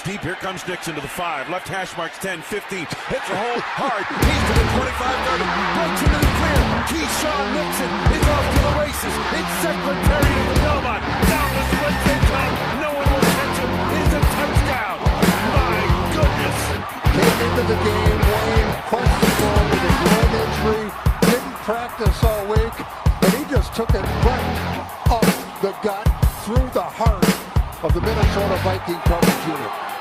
It's deep. Here comes Nixon to the 5. Left hash marks 10, 15. Hits a hole hard. He's to the 25-30. Breaks into the clear. Keyshawn Nixon is off to the races. It's Secretary of the Belmont. Down the split top. No one will catch him. It's a touchdown. My goodness. Came into the game, Wayne, questionable with a groin injury. Didn't practice all week. And he just took it right up the gut through the heart of the Minnesota Viking coverage unit.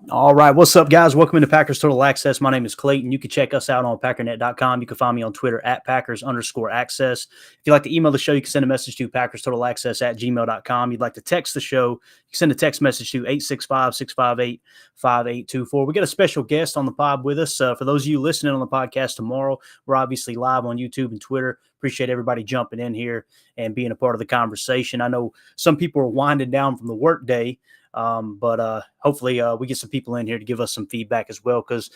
All right, what's up, guys? Welcome into Packers Total Access. My name is Clayton. You can check us out on packernet.com. You can find me on Twitter at Packers_access. If you'd like to email the show, you can send a message to PackersTotalAccess@gmail.com. You'd like to text the show, you can send a text message to 865-658-5824. We got a special guest on the pod with us. For those of you listening on the podcast tomorrow, we're obviously live on YouTube and Twitter. Appreciate everybody jumping in here and being a part of the conversation. I know some people are winding down from the work day. But hopefully we get some people in here to give us some feedback as well, because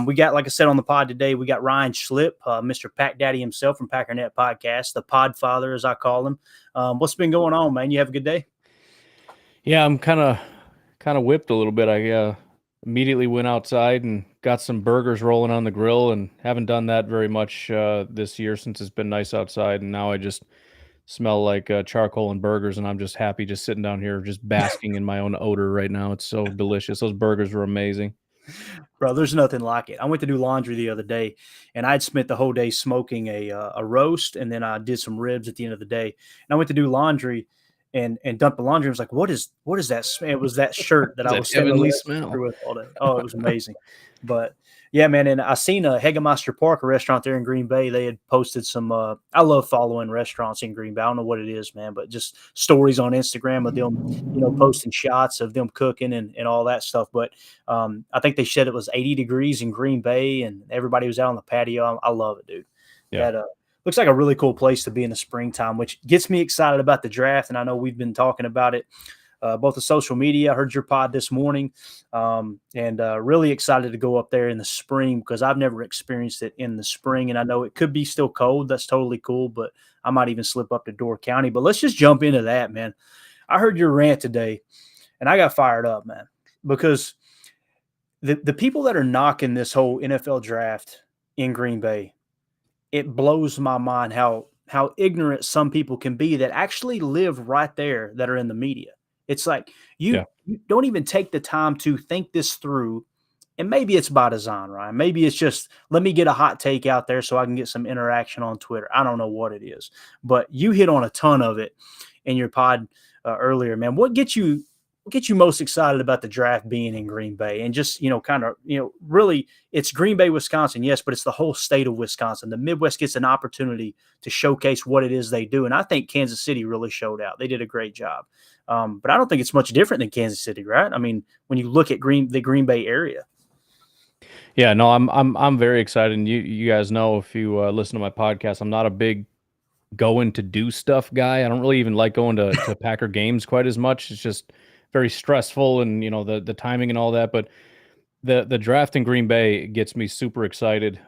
we got, like I said on the pod today, we got Ryan Schlipp, Mr. Pack Daddy himself from Packernet Podcast, the pod father, as I call him. What's been going on, man? You have a good day? Yeah, I'm kind of whipped a little bit. I immediately went outside and got some burgers rolling on the grill, and haven't done that very much this year since it's been nice outside, and now I just smell like charcoal and burgers, and I'm just happy just sitting down here just basking in my own odor right now. It's so delicious. Those burgers were amazing. Bro, there's nothing like it. I went to do laundry the other day, and I'd spent the whole day smoking a roast, and then I did some ribs at the end of the day. And I went to do laundry and dumped the laundry. I was like, what is that smell? It was that shirt that I was heavenly smell with all day. Oh, it was amazing. But yeah, man, and I seen Hagemeister Park, a restaurant there in Green Bay. They had posted some I love following restaurants in Green Bay. I don't know what it is, man, but just stories on Instagram of them, posting shots of them cooking and all that stuff. But I think they said it was 80 degrees in Green Bay, and everybody was out on the patio. I love it, dude. Yeah. That looks like a really cool place to be in the springtime, which gets me excited about the draft. And I know we've been talking about it both the social media. I heard your pod this morning, and really excited to go up there in the spring, because I've never experienced it in the spring, and I know it could be still cold. That's totally cool, but I might even slip up to Door County. But let's just jump into that, man. I heard your rant today, and I got fired up, man, because the people that are knocking this whole NFL draft in Green Bay, it blows my mind how ignorant some people can be that actually live right there, that are in the media. It's like you don't even take the time to think this through. And maybe it's by design, Ryan. Maybe it's just, let me get a hot take out there so I can get some interaction on Twitter. I don't know what it is, but you hit on a ton of it in your pod earlier, man. What gets you most excited about the draft being in Green Bay? And just, really, it's Green Bay, Wisconsin, yes, but it's the whole state of Wisconsin. The Midwest gets an opportunity to showcase what it is they do. And I think Kansas City really showed out. They did a great job. But I don't think it's much different than Kansas City, right? I mean, when you look at the Green Bay area. Yeah, no, I'm very excited. And you guys know, if you listen to my podcast, I'm not a big going to do stuff guy. I don't really even like going to Packer games quite as much. It's just very stressful, and the timing and all that. But the draft in Green Bay gets me super excited.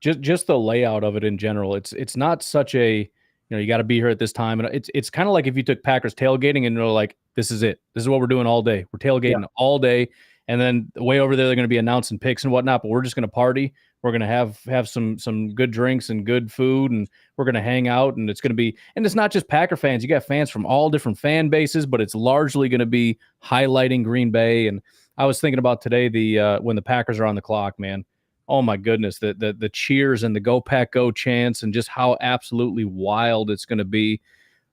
Just the layout of it in general. It's not such a you got to be here at this time, and it's kind of like if you took Packers tailgating and they're like, this is it. This is what we're doing all day. We're tailgating all day, and then way over there they're going to be announcing picks and whatnot. But we're just going to party. We're going to have some good drinks and good food, and we're going to hang out, and it's going to be, and it's not just Packer fans. You got fans from all different fan bases, but it's largely going to be highlighting Green Bay. And I was thinking about today, when the Packers are on the clock, man, oh my goodness, the cheers and the Go Pack Go chants, and just how absolutely wild it's going to be.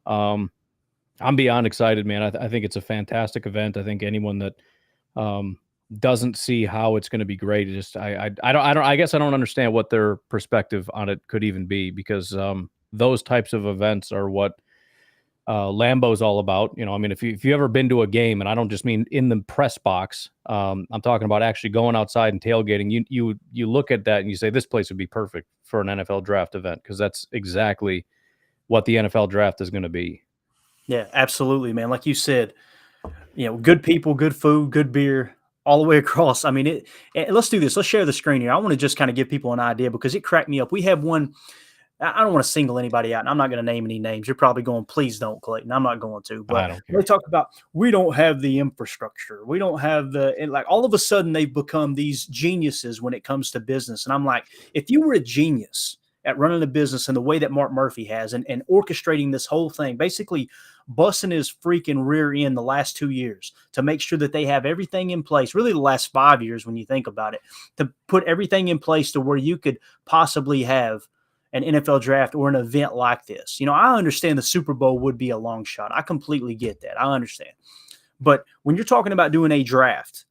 I'm beyond excited, man. I think it's a fantastic event. I think anyone that doesn't see how it's going to be great. I guess I don't understand what their perspective on it could even be, because those types of events are what Lambeau is all about. I mean, if you ever been to a game, and I don't just mean in the press box, I'm talking about actually going outside and tailgating. You look at that and you say, this place would be perfect for an NFL draft event, because that's exactly what the NFL draft is going to be. Yeah, absolutely, man. Like you said, good people, good food, good beer, all the way across. I mean, let's do this. Let's share the screen here. I want to just kind of give people an idea because it cracked me up. We have one. I don't want to single anybody out, and I'm not going to name any names. You're probably going, please don't, Clayton. I'm not going to. But they talk about, we don't have the infrastructure. We don't have and like all of a sudden they've become these geniuses when it comes to business. And I'm like, if you were a genius at running a business in the way that Mark Murphy has and orchestrating this whole thing, basically busting his freaking rear end the last 2 years to make sure that they have everything in place, really the last 5 years when you think about it, to put everything in place to where you could possibly have an NFL draft or an event like this. You know, I understand the Super Bowl would be a long shot. I completely get that. I understand. But when you're talking about doing a draft,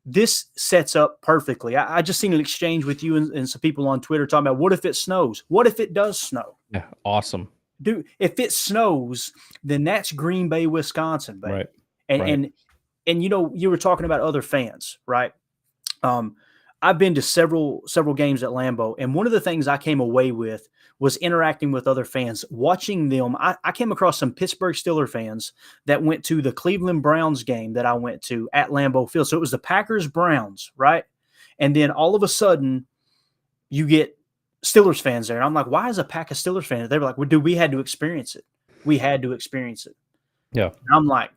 this sets up perfectly. I just seen an exchange with you and some people on Twitter talking about, what if it snows? What if it does snow? Yeah, awesome. Dude, if it snows, then that's Green Bay, Wisconsin, baby. Right. And you know, you were talking about other fans, right? I've been to several games at Lambeau, and one of the things I came away with was interacting with other fans, watching them. I came across some Pittsburgh Steelers fans that went to the Cleveland Browns game that I went to at Lambeau Field. So it was the Packers-Browns, right? And then all of a sudden, you get Steelers fans there. And I'm like, why is a pack of Steelers fans? They were like, well, dude, we had to experience it. We had to experience it. Yeah. And I'm like,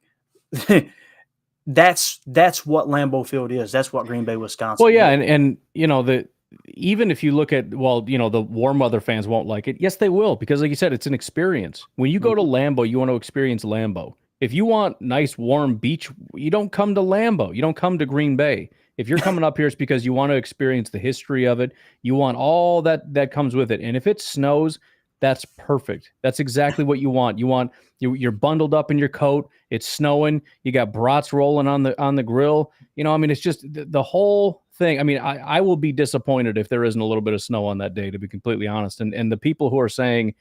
that's what Lambeau Field is. That's what Green Bay, Wisconsin. Well, yeah, and you know, even if you look at, well, you know, the warm weather fans won't like it. Yes, they will, because like you said, it's an experience. When you go to Lambeau, you want to experience Lambeau. If you want nice warm beach, you don't come to Lambeau. You don't come to Green Bay. If you're coming up here, it's because you want to experience the history of it. You want all that comes with it. And if it snows, that's perfect. That's exactly what you want. You're bundled up in your coat. It's snowing. You got brats rolling on the grill. You know, I mean, it's just the whole thing. I mean, I will be disappointed if there isn't a little bit of snow on that day, to be completely honest. And the people who are saying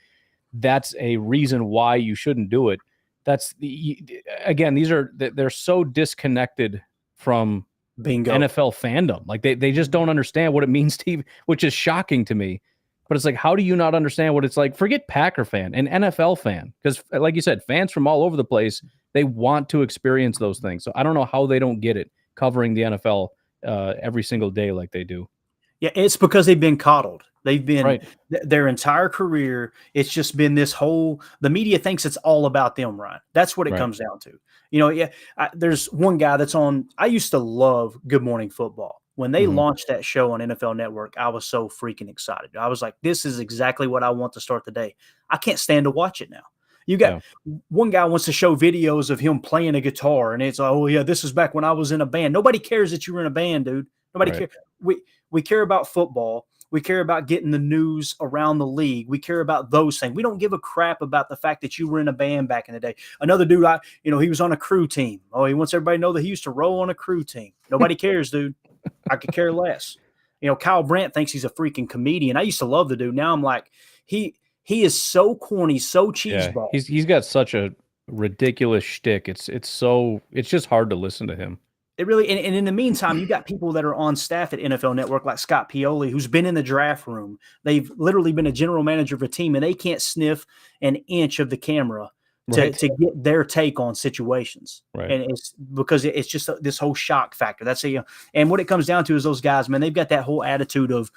that's a reason why you shouldn't do it, again, they're so disconnected from Bingo. NFL fandom. Like they just don't understand what it means to even, which is shocking to me. But it's like, how do you not understand what it's like? Forget Packer fan, an NFL fan. Because like you said, fans from all over the place, they want to experience those things. So I don't know how they don't get it covering the NFL every single day like they do. Yeah, it's because they've been coddled. They've been right. Their entire career. It's just been this whole, the media thinks it's all about them, Ryan. That's what it comes down to. You know, yeah, there's one guy that's on, I used to love Good Morning Football. When they launched that show on NFL Network, I was so freaking excited. I was like, this is exactly what I want to start the day. I can't stand to watch it now. You got one guy wants to show videos of him playing a guitar, and it's, oh, yeah, this is back when I was in a band. Nobody cares that you were in a band, dude. Nobody cares. We care about football. We care about getting the news around the league. We care about those things. We don't give a crap about the fact that you were in a band back in the day. Another dude, he was on a crew team. Oh, he wants everybody to know that he used to roll on a crew team. Nobody cares, dude. I could care less. You know, Kyle Brandt thinks he's a freaking comedian. I used to love the dude. Now I'm like, he is so corny, so cheeseball. Yeah, he's got such a ridiculous shtick. It's just hard to listen to him. It really, and in the meantime, you got people that are on staff at NFL Network like Scott Pioli, who's been in the draft room. They've literally been a general manager of a team, and they can't sniff an inch of the camera to get their take on situations. Right. And it's because it's just this whole shock factor. That's and what it comes down to is those guys, man, they've got that whole attitude of,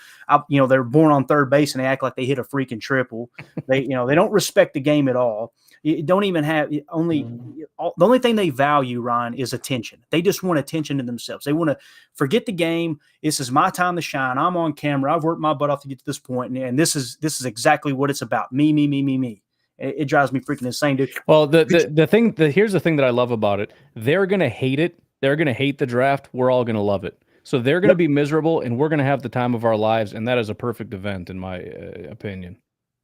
they're born on third base and they act like they hit a freaking triple. They don't respect the game at all. You don't even have the only thing they value, Ryan, is attention. They just want attention to themselves. They want to forget the game. This is my time to shine. I'm on camera. I've worked my butt off to get to this point, and this is exactly what it's about. Me. It drives me freaking insane, dude. Well, here's the thing that I love about it. They're gonna hate it. They're gonna hate the draft. We're all gonna love it. So they're gonna be miserable, and we're gonna have the time of our lives, and that is a perfect event, in my opinion.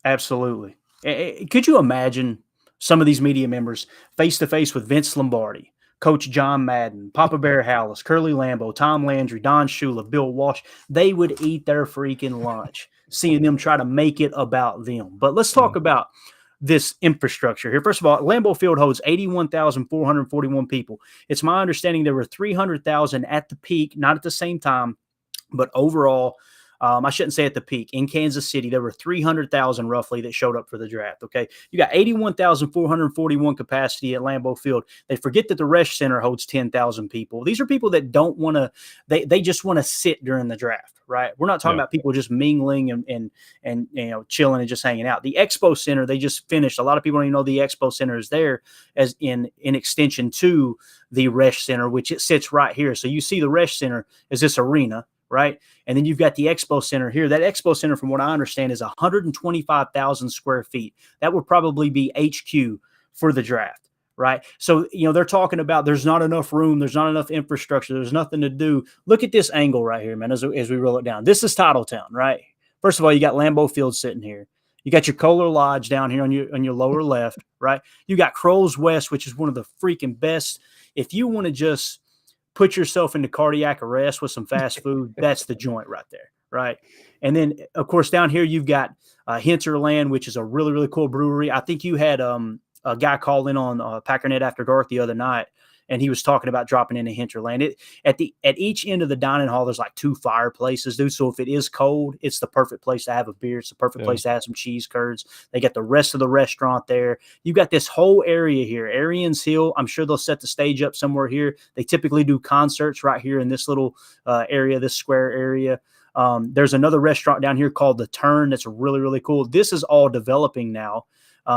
Absolutely. Could you imagine some of these media members face to face with Vince Lombardi, Coach John Madden, Papa Bear Hallis, Curly Lambeau, Tom Landry, Don Shula, Bill Walsh? They would eat their freaking lunch seeing them try to make it about them. But let's talk about this infrastructure here. First of all, Lambeau Field holds 81,441 people. It's my understanding there were 300,000 at the peak, not at the same time, but overall, I shouldn't say at the peak. In Kansas City, there were 300,000 roughly that showed up for the draft, okay? You got 81,441 capacity at Lambeau Field. They forget that the Resch Center holds 10,000 people. These are people that don't want to they just want to sit during the draft, right? We're not talking about people just mingling and chilling and just hanging out. The Expo Center, they just finished. A lot of people don't even know the Expo Center is there as in extension to the Resch Center, which it sits right here. So you see the Resch Center is this arena, right? And then you've got the Expo Center here. That Expo Center, from what I understand, is 125,000 square feet. That would probably be HQ for the draft, right? So, they're talking about there's not enough room. There's not enough infrastructure. There's nothing to do. Look at this angle right here, man, as we roll it down. This is Titletown, right? First of all, you got Lambeau Field sitting here. You got your Kohler Lodge down here on your lower left, right? You got Crow's West, which is one of the freaking best. If you want to just put yourself into cardiac arrest with some fast food, that's the joint right there, right? And then, of course, down here you've got Hinterland, which is a really, really cool brewery. I think you had a guy call in on Packernet After Dark the other night, and he was talking about dropping into Hinterland. At each end of the dining hall, there's like 2 fireplaces, dude. So if it is cold, it's the perfect place to have a beer. It's the perfect place to have some cheese curds. They got the rest of the restaurant there. You got this whole area here, Arians Hill. I'm sure they'll set the stage up somewhere here. They typically do concerts right here in this little area, this square area. There's another restaurant down here called The Turn that's really, really cool. This is all developing now.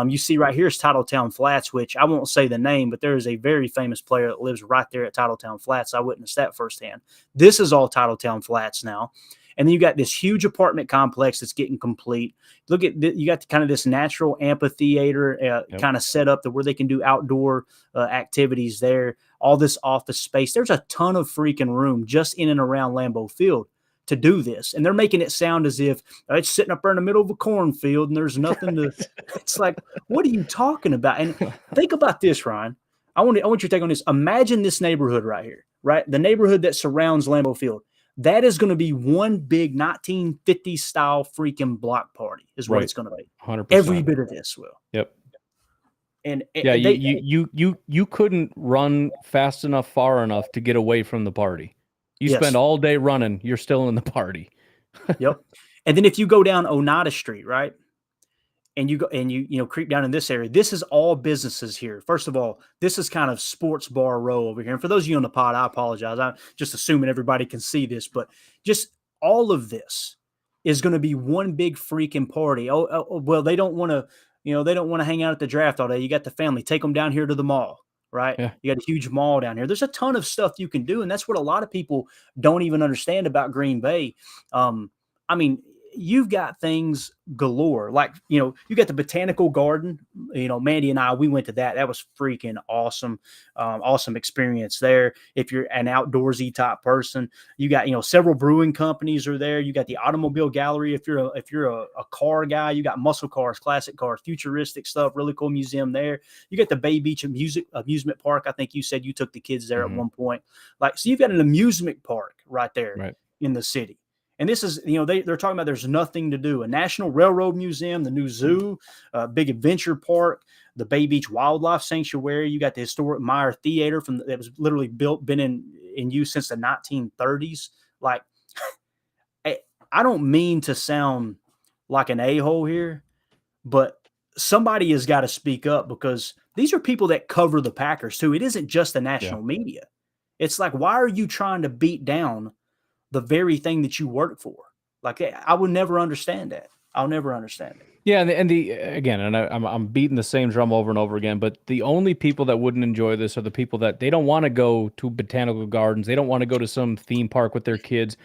You see right here is Titletown Flats, which I won't say the name, but there is a very famous player that lives right there at Titletown Flats. I witnessed that firsthand. This is all Titletown Flats now. And then you got this huge apartment complex that's getting complete. Look at you got kind of this natural amphitheater kind of set up to where they can do outdoor activities there. All this office space. There's a ton of freaking room just in and around Lambeau Field to do this. And they're making it sound as if it's sitting up there in the middle of a cornfield and there's nothing to, it's like, what are you talking about? And think about this, Ryan. I want your take on this. Imagine this neighborhood right here, right? The neighborhood that surrounds Lambeau Field. That is going to be one big 1950s style freaking block party is what it's going to be. 100%. Every bit of this will. Yep. And you couldn't run fast enough, far enough to get away from the party. You spend all day running, you're still in the party. Yep. And then if you go down Oneida Street, right? And you go and you creep down in this area, this is all businesses here. First of all, this is kind of sports bar row over here. And for those of you on the pod, I apologize. I'm just assuming everybody can see this, but just all of this is going to be one big freaking party. Well, they don't want to, they don't want to hang out at the draft all day. You got the family, take them down here to the mall. Right. Yeah. You got a huge mall down here. There's a ton of stuff you can do. And that's what a lot of people don't even understand about Green Bay. I mean, you've got things galore. Like, you got the botanical garden. Mandy and I, we went to that. That was freaking awesome. Awesome experience there. If you're an outdoorsy type person, you got, several brewing companies are there. You got the automobile gallery. If you're a car guy, you got muscle cars, classic cars, futuristic stuff, really cool museum there. You got the Bay Beach amusement park. I think you said you took the kids there at one point. So you've got an amusement park right there in the city. And this is, they're talking about there's nothing to do. A National Railroad Museum, the new zoo, big adventure park, the Bay Beach Wildlife Sanctuary. You got the historic Meyer Theater that was literally been in use since the 1930s. Like, I don't mean to sound like an a-hole here, but somebody has got to speak up because these are people that cover the Packers too. It isn't just the national media. It's like, why are you trying to beat down the very thing that you work for? Like, I would never understand that. I'll never understand it. Yeah, and I'm beating the same drum over and over again, but the only people that wouldn't enjoy this are the people that they don't want to go to botanical gardens. They don't want to go to some theme park with their kids.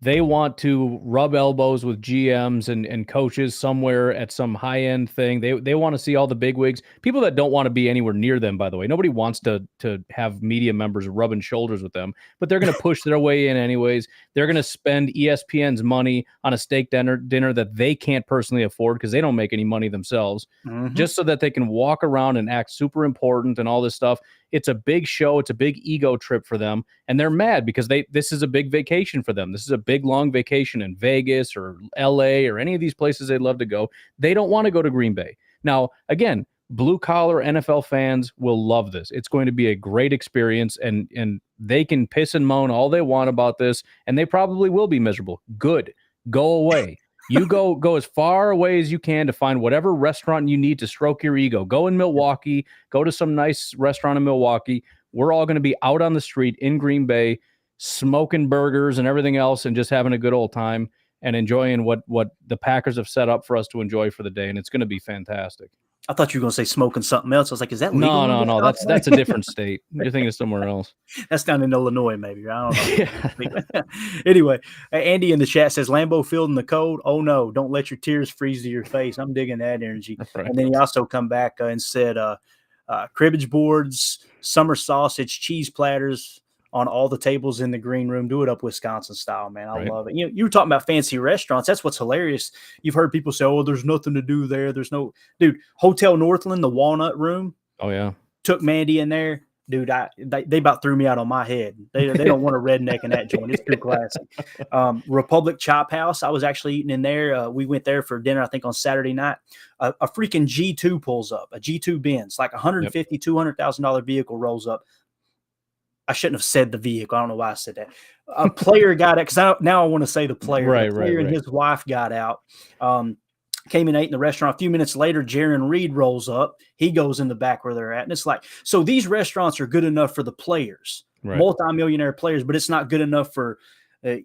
They want to rub elbows with GMs and coaches somewhere at some high-end thing. They want to see all the bigwigs. People that don't want to be anywhere near them, by the way. Nobody wants to have media members rubbing shoulders with them, but they're going to push their way in anyways. They're going to spend ESPN's money on a steak dinner that they can't personally afford because they don't make any money themselves, just so that they can walk around and act super important and all this stuff. It's a big show. It's a big ego trip for them. And they're mad because this is a big vacation for them. This is a big, long vacation in Vegas or LA or any of these places they'd love to go. They don't want to go to Green Bay. Now, again, blue-collar NFL fans will love this. It's going to be a great experience, and they can piss and moan all they want about this, and they probably will be miserable. Good. go away. You go as far away as you can to find whatever restaurant you need to stroke your ego. Go in Milwaukee. Go to some nice restaurant in Milwaukee. We're all going to be out on the street in Green Bay, smoking burgers and everything else, and just having a good old time and enjoying what the Packers have set up for us to enjoy for the day. And it's going to be fantastic. I thought you were going to say smoking something else. I was like, is that legal? No. That's a different state. You're thinking somewhere else. That's down in Illinois, maybe. I don't know. Anyway, Andy in the chat says, Lambeau Field in the cold. Oh, no, don't let your tears freeze to your face. I'm digging that energy. Right. And then he also come back and said, cribbage boards, summer sausage, cheese platters on all the tables in the green room. Do it up Wisconsin style, man. I love it. You were talking about fancy restaurants. That's what's hilarious. You've heard people say, oh, there's nothing to do there. There's no – dude, Hotel Northland, the Walnut Room. Oh, yeah. Took Mandy in there. Dude, they about threw me out on my head. They don't want a redneck in that joint. It's too classic. Republic Chop House. I was actually eating in there. We went there for dinner, I think, on Saturday night. A freaking G2 pulls up, a G2 Benz, like $150,000, $200,000 vehicle rolls up. I shouldn't have said the vehicle. I don't know why I said that. A player got out because now I want to say the player. Right, the player and his wife got out. Came and ate in the restaurant. A few minutes later, Jaron Reed rolls up. He goes in the back where they're at. And it's like, so these restaurants are good enough for the players, multimillionaire players, but it's not good enough for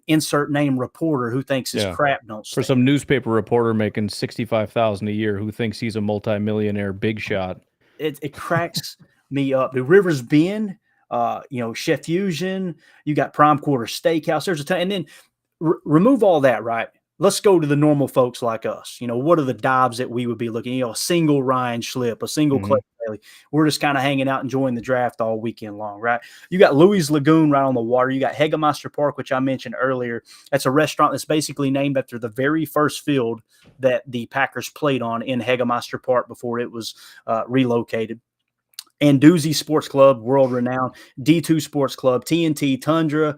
insert name reporter who thinks his crap don't stink. For some newspaper reporter making $65,000 a year who thinks he's a multimillionaire big shot. It cracks me up. The Rivers Bend, Chef Fusion, you got Prime Quarter Steakhouse. There's a ton. And then remove all that, right? Let's go to the normal folks like us. What are the dives that we would be looking? A single Ryan Schlipp, a single Clay Bailey. We're just kind of hanging out, enjoying the draft all weekend long, right? You got Louis Lagoon right on the water. You got Hagemeister Park, which I mentioned earlier. That's a restaurant that's basically named after the very first field that the Packers played on in Hagemeister Park before it was relocated. Anduzzi Sports Club, world-renowned. D2 Sports Club, TNT, Tundra,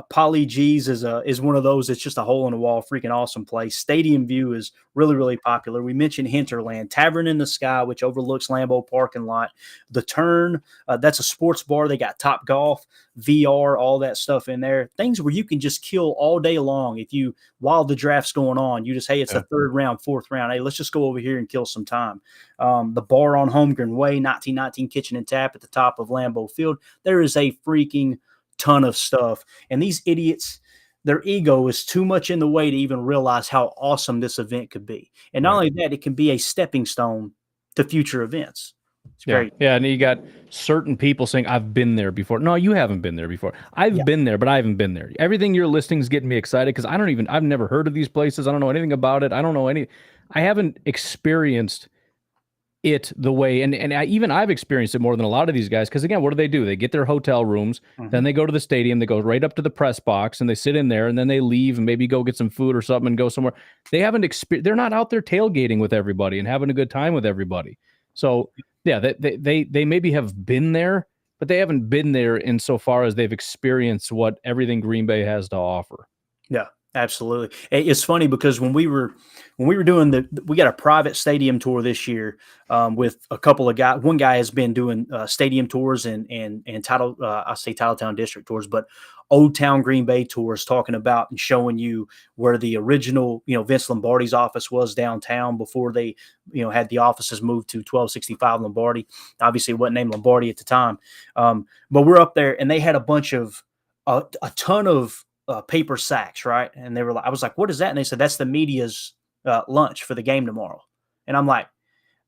Polly G's is one of those that's just a hole-in-the-wall, freaking awesome place. Stadium View is really, really popular. We mentioned Hinterland. Tavern in the Sky, which overlooks Lambeau parking lot. The Turn, that's a sports bar. They got Top Golf, VR, all that stuff in there. Things where you can just kill all day long while the draft's going on. You just, hey, it's the third round, fourth round. Hey, let's just go over here and kill some time. The bar on Holmgren Way, 1919 Kitchen and Tap at the top of Lambeau Field. There is a freaking ton of stuff. And these idiots, their ego is too much in the way to even realize how awesome this event could be. And not only that, it can be a stepping stone to future events. It's great. Yeah, and you got certain people saying, I've been there before. No, you haven't been there before. I've been there, but I haven't been there. Everything you're listing is getting me excited because I've never heard of these places. I don't know anything about it. I haven't experienced it the way, and I've experienced it more than a lot of these guys, because again, what do? They get their hotel rooms, then they go to the stadium, they go right up to the press box, and they sit in there, and then they leave and maybe go get some food or something and go somewhere. They're not out there tailgating with everybody and having a good time with everybody. So yeah, they maybe have been there, but they haven't been there insofar as they've experienced what everything Green Bay has to offer. Yeah. Absolutely. It's funny because when we were doing we got a private stadium tour this year with a couple of guys. One guy has been doing stadium tours and Titletown district tours, but Old Town Green Bay tours, talking about and showing you where the original, Vince Lombardi's office was downtown before they, had the offices moved to 1265 Lombardi. Obviously it wasn't named Lombardi at the time. But we're up there and they had a ton of paper sacks, right? And they were like, I was like, what is that? And they said, that's the media's lunch for the game tomorrow. And I'm like,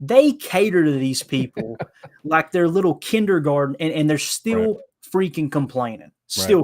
they cater to these people like they're little kindergarten, and they're still freaking complaining,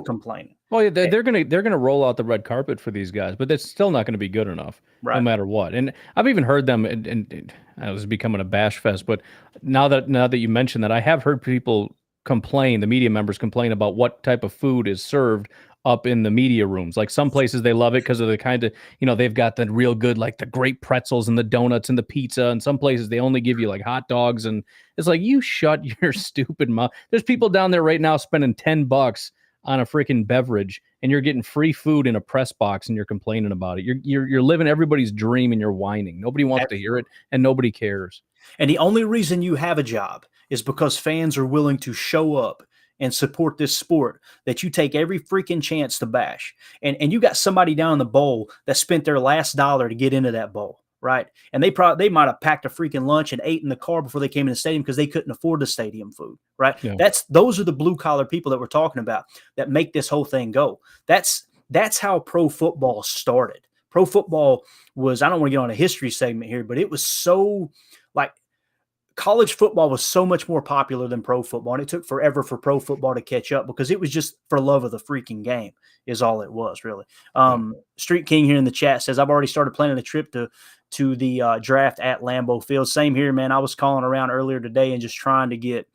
complaining. Well, yeah, they're gonna roll out the red carpet for these guys, but it's still not going to be good enough, no matter what. And I've even heard them, and I was becoming a bash fest. But now that you mentioned that, I have heard people complain, the media members complain about what type of food is served up in the media rooms. Like some places they love it because of the kind of, they've got the real good, like the great pretzels and the donuts and the pizza. And some places they only give you like hot dogs. And it's like, you shut your stupid mouth. There's people down there right now spending $10 on a freaking beverage, and you're getting free food in a press box and you're complaining about it. You're living everybody's dream and you're whining. Nobody wants to hear it and nobody cares. And the only reason you have a job is because fans are willing to show up and support this sport that you take every freaking chance to bash. And you got somebody down in the bowl that spent their last dollar to get into that bowl, right? And they might have packed a freaking lunch and ate in the car before they came in the stadium because they couldn't afford the stadium food, right? Yeah. Those are the blue collar people that we're talking about that make this whole thing go. That's how pro football started. Pro football was, I don't want to get on a history segment here, but it was so like college football was so much more popular than pro football. And it took forever for pro football to catch up because it was just for love of the freaking game is all it was, really. Street King here in the chat says, I've already started planning a trip to the draft at Lambeau Field. Same here, man. I was calling around earlier today and just trying to get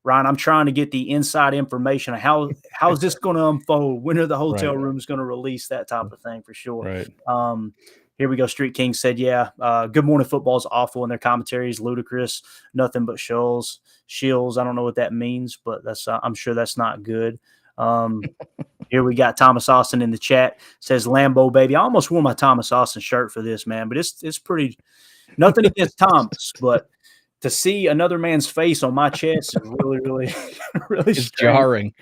Ryan, I'm trying to get the inside information. How's this going to unfold? When are the hotel rooms going to release that type of thing for sure? Right. Here we go. Street King said, yeah, Good Morning Football is awful and their commentary is ludicrous. Nothing but shills. I don't know what that means, but that's I'm sure that's not good. Here we got Thomas Austin in the chat. Says Lambeau, baby. I almost wore my Thomas Austin shirt for this, man, but it's pretty – nothing against Thomas, but – to see another man's face on my chest is really, really, really it's jarring.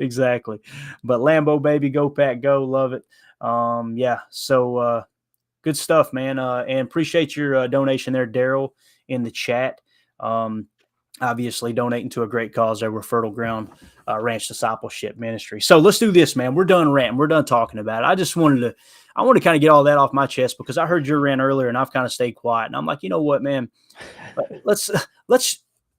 Exactly. But Lambeau, baby, go Pack, go. Love it. Yeah. So good stuff, man. And appreciate your donation there, Daryl, in the chat. Obviously donating to a great cause there with Fertile Ground Ranch Discipleship Ministry. So let's do this, man. We're done ranting. We're done talking about it. I want to kind of get all that off my chest because I heard your rant earlier and I've kind of stayed quiet. And I'm like, you know what, man,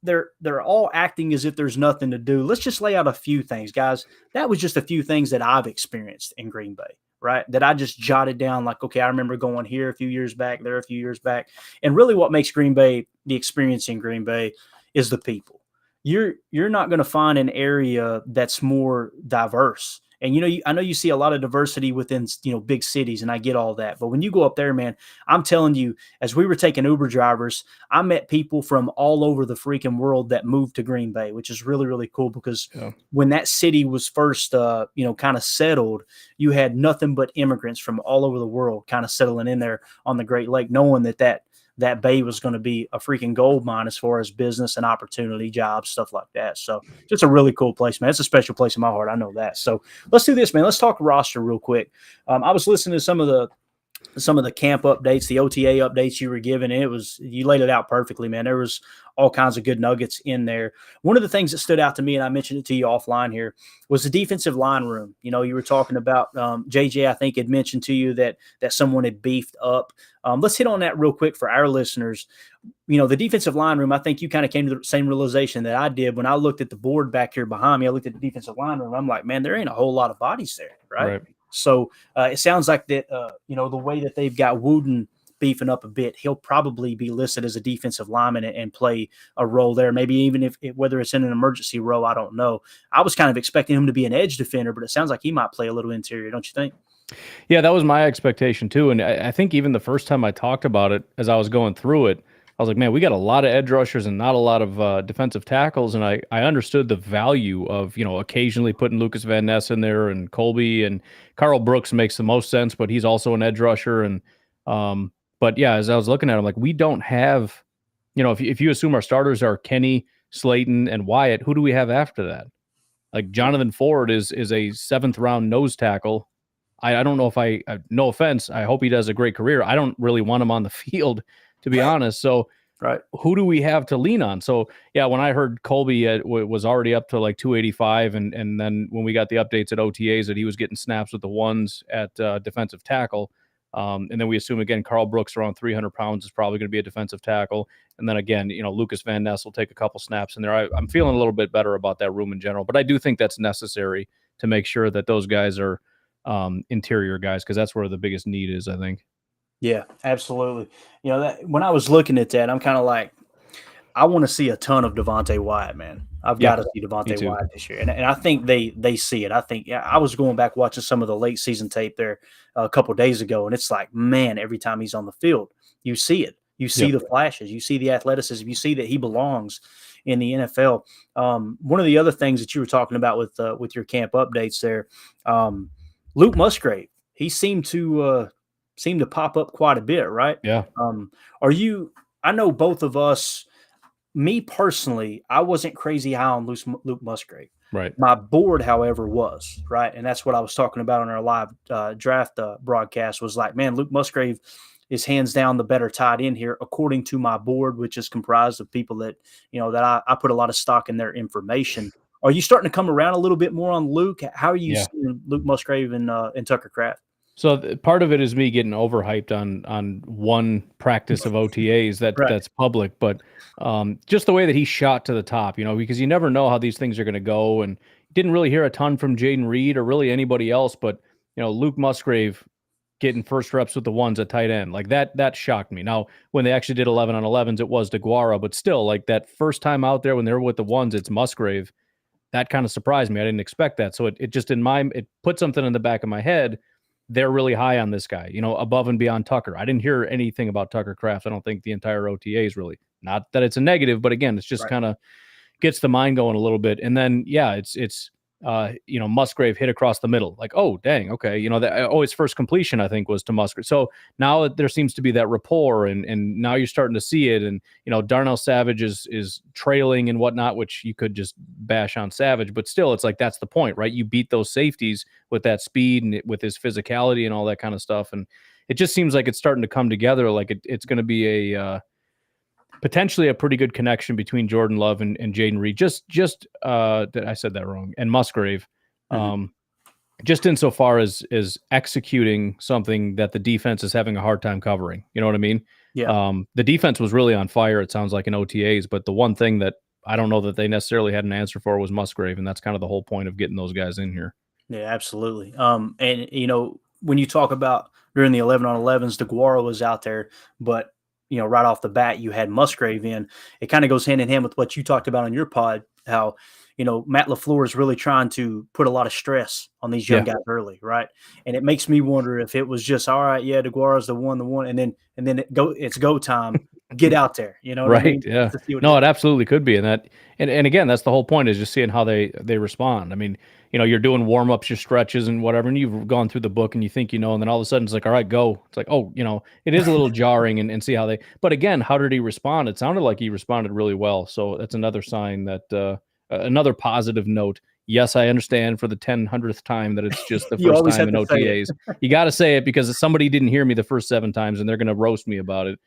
they're all acting as if there's nothing to do. Let's just lay out a few things, guys. That was just a few things that I've experienced in Green Bay, right? That I just jotted down like, okay, I remember going here a few years back, there a few years back. And really what makes Green Bay, the experience in Green Bay, is the people. You're not going to find an area that's more diverse. And, I know you see a lot of diversity within, big cities, and I get all that. But when you go up there, man, I'm telling you, as we were taking Uber drivers, I met people from all over the freaking world that moved to Green Bay, which is really, really cool because when that city was first, kind of settled, you had nothing but immigrants from all over the world kind of settling in there on the Great Lake, knowing that bay was going to be a freaking gold mine as far as business and opportunity, jobs, stuff like that. So just a really cool place, man. It's a special place in my heart. I know that. So let's do this, man. Let's talk roster real quick. I was listening to some of the camp updates, the OTA updates you were giving. And you laid it out perfectly, man. There was all kinds of good nuggets in there. One of the things that stood out to me, and I mentioned it to you offline here, was the defensive line room. You were talking about JJ, I think, had mentioned to you that someone had beefed up. Let's hit on that real quick for our listeners. The defensive line room, I think you kind of came to the same realization that I did when I looked at the board back here behind me. I looked at the defensive line room. I'm like, man, there ain't a whole lot of bodies there, right? So it sounds like that, the way that they've got Wooden beefing up a bit, he'll probably be listed as a defensive lineman and play a role there. Maybe even whether it's in an emergency role, I don't know. I was kind of expecting him to be an edge defender, but it sounds like he might play a little interior, don't you think? Yeah, that was my expectation too. And I think even the first time I talked about it, as I was going through it, I was like, man, we got a lot of edge rushers and not a lot of defensive tackles. And I understood the value of, occasionally putting Lucas Van Ness in there and Colby, and Carl Brooks makes the most sense, but he's also an edge rusher. And, but yeah, as I was looking at him, like, we don't have, if you assume our starters are Kenny, Slayton, and Wyatt, who do we have after that? Like, Jonathan Ford is a 7th round nose tackle. I don't know if no offense, I hope he does a great career. I don't really want him on the field, to be honest. So who do we have to lean on? So yeah, when I heard Colby was already up to like 285, and then when we got the updates at OTAs that he was getting snaps with the ones at defensive tackle, and then we assume again Carl Brooks around 300 pounds is probably going to be a defensive tackle, and then again Lucas Van Ness will take a couple snaps in there. I'm feeling a little bit better about that room in general, but I do think that's necessary to make sure that those guys are interior guys, because that's where the biggest need is, I think. Yeah, absolutely. That when I was looking at that, I'm kind of like, I want to see a ton of Devontae Wyatt, man. I've got to see Devontae Wyatt this year. And I think they see it. I think I was going back watching some of the late season tape there a couple of days ago, and it's like, man, every time he's on the field, you see it. You see the flashes. You see the athleticism. You see that he belongs in the NFL. One of the other things that you were talking about with your camp updates there, Luke Musgrave, he seemed to pop up quite a bit, right? Yeah. I know both of us, me personally, I wasn't crazy high on Luke Musgrave. Right. My board, however, was right, and that's what I was talking about on our live draft broadcast. Was like, man, Luke Musgrave is hands down the better tight end here, according to my board, which is comprised of people that that I put a lot of stock in their information. Are you starting to come around a little bit more on Luke? How are you seeing Luke Musgrave and Tucker Kraft? So part of it is me getting overhyped on one practice of OTAs that's public, but just the way that he shot to the top, because you never know how these things are going to go, and didn't really hear a ton from Jayden Reed or really anybody else, but Luke Musgrave getting first reps with the ones at tight end, like that shocked me. Now, when they actually did 11 on 11s, it was DeGuara, but still, like that first time out there when they were with the ones, it's Musgrave. That kind of surprised me. I didn't expect that. So it just it put something in the back of my head. They're really high on this guy, above and beyond Tucker. I didn't hear anything about Tucker Kraft. I don't think the entire OTA is really, not that it's a negative, but again, it's just kind of gets the mind going a little bit. And then, it's Musgrave hit across the middle, like, oh, dang. Okay. His first completion, I think, was to Musgrave. So now there seems to be that rapport, and now you're starting to see it. And, Darnell Savage is trailing and whatnot, which you could just bash on Savage, but still it's like, that's the point, right? You beat those safeties with that speed and with his physicality and all that kind of stuff. And it just seems like it's starting to come together. Like it's going to be potentially a pretty good connection between Jordan Love and Jayden Reed. I said that wrong. And Musgrave, just insofar as executing something that the defense is having a hard time covering. You know what I mean? Yeah. The defense was really on fire, it sounds like, in OTAs, but the one thing that I don't know that they necessarily had an answer for was Musgrave, and that's kind of the whole point of getting those guys in here. Yeah, absolutely. And when you talk about during the 11 on 11s, DeGuara was out there, but right off the bat, you had Musgrave in. It kind of goes hand in hand with what you talked about on your pod, how, Matt LaFleur is really trying to put a lot of stress on these young guys early, right? And it makes me wonder if it was just, all right, DeGuara's the one, and then it's go time. Get out there, what right? I mean? Yeah. No, it absolutely could be. And again, that's the whole point, is just seeing how they respond. I mean, you're doing warm-ups, your stretches and whatever, and you've gone through the book and you think, and then all of a sudden it's like, all right, go. It's like, oh, it is a little jarring and see how but again, how did he respond? It sounded like he responded really well. So that's another sign that, another positive note. Yes, I understand for the 100th time that it's just the first time in OTAs. You got to say it because somebody didn't hear me the first 7 times and they're going to roast me about it.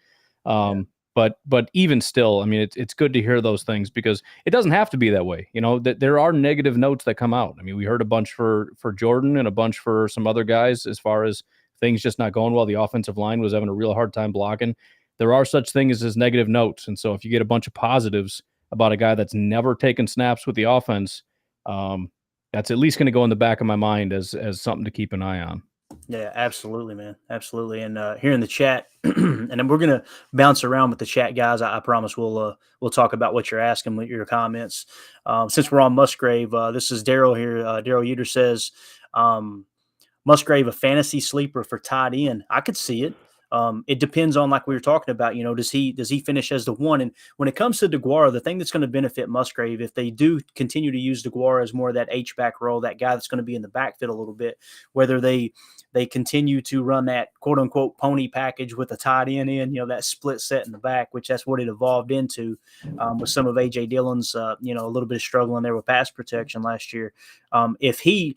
But even still, I mean, it's good to hear those things because it doesn't have to be that way. That there are negative notes that come out. I mean, we heard a bunch for Jordan and a bunch for some other guys as far as things just not going well. The offensive line was having a real hard time blocking. There are such things as negative notes. And so if you get a bunch of positives about a guy that's never taken snaps with the offense, that's at least going to go in the back of my mind as something to keep an eye on. Yeah, absolutely, man. Absolutely. And here in the chat, and then we're going to bounce around with the chat, guys. I promise we'll talk about what you're asking with your comments. Since we're on Musgrave, this is Daryl here. Daryl Uter says, Musgrave, a fantasy sleeper for tight end. I could see it. It depends on, like we were talking about, does he finish as the one? And when it comes to DeGuara, the thing that's going to benefit Musgrave, if they do continue to use DeGuara as more of that H-back role, that guy that's going to be in the backfield a little bit, whether they continue to run that quote unquote pony package with a tight end in, that split set in the back, which that's what it evolved into with some of AJ Dillon's, a little bit of struggling there with pass protection last year. If he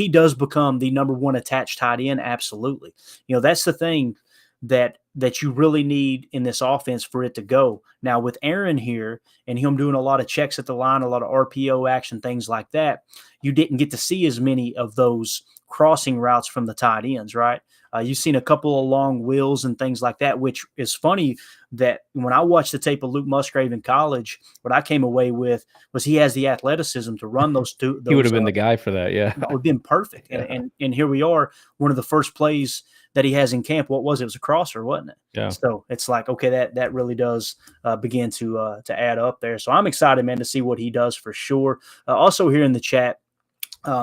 does become the number one attached tight end, absolutely. That's the thing that you really need in this offense for it to go. Now with Aaron here and him doing a lot of checks at the line, a lot of RPO action, things like that, you didn't get to see as many of those crossing routes from the tight ends, right? You've seen a couple of long wheels and things like that, which is funny that when I watched the tape of Luke Musgrave in college, what I came away with was he has the athleticism to run those two. He would have been the guy for that. Yeah. That would have been perfect. Yeah. And here we are, one of the first plays that he has in camp. What was it? It was a crosser, wasn't it? Yeah. So it's like, okay, that really does begin to add up there. So I'm excited, man, to see what he does for sure. Also here in the chat,